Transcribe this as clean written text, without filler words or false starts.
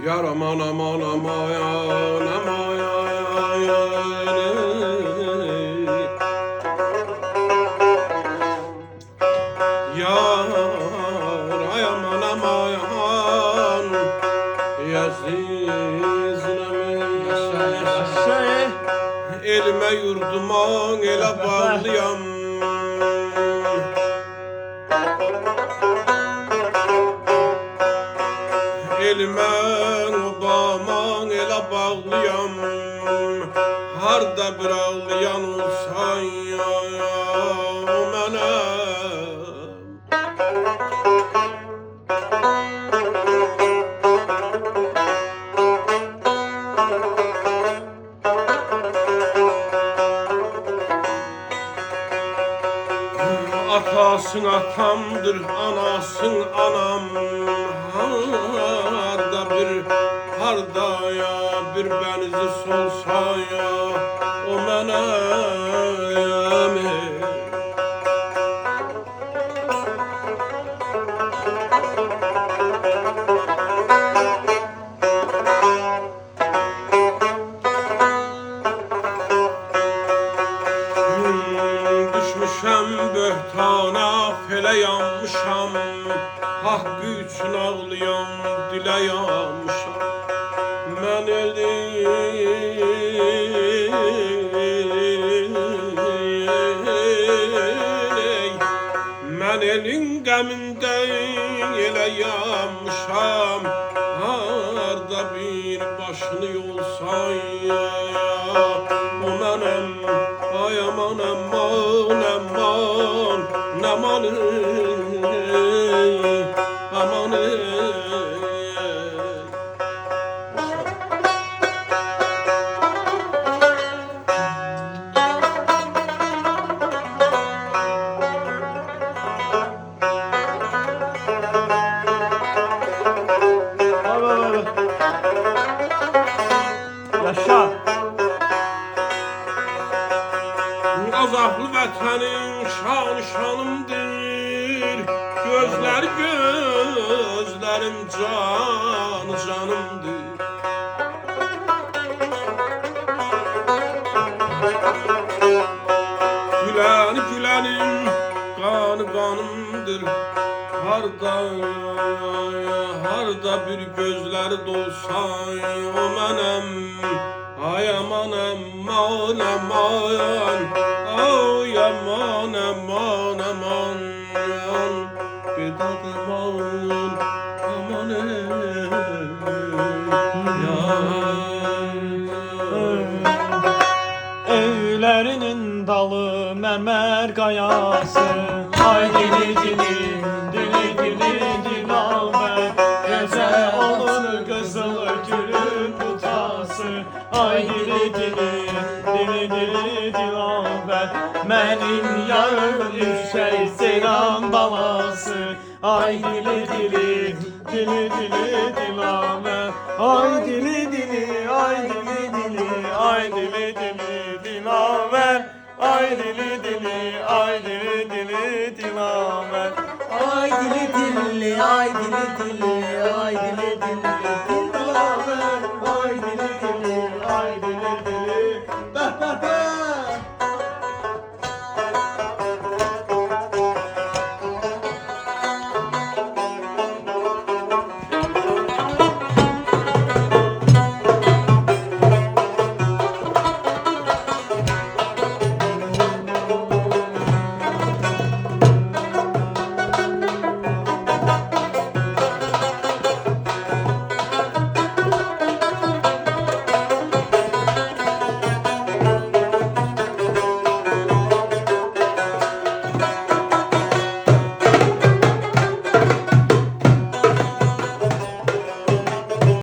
Yar aman aman aman aman yar ay aman aman Yaşa. elime yurduma ele bağlıyam elime obama ele bağlıyam harda bir ağlayan olsan ya o mənim atasın atamdır, anasın anam. Harda ya bir benizi solsa ya o mənim. Düşmüşəm böhtana, felə yanmışam. Haqqı üçün ağlayam, dilə yanmışam. Mən elin qəmində elə yanmışam. Harda bir başını yolsan ya o mənim. Ay aman aman aman aman aman Yaşa. Azaplı vətənin şan şanımdır. Gözləri gözlərim can canımdır. Gülen gülenim kanı kanımdır. Harda bir gözləri dolsan o mənim. Ay aman aman aman ay aman aman aman Vedat aman aman Evlərinin dalı mərmər qayası. Ay dili dili dili dili dilavər. Gecə olur qızıl gülün butası. Ay dili dili dili dili dilavər. Mənim yarım düşək seyran balası. Ay dili dili dili dili dilavər. Ay dili dili ay dili dili ay dili dili dilavər. Ay dili dili ay dili dili dilavər. Ay dili dilli, ay dili dilli,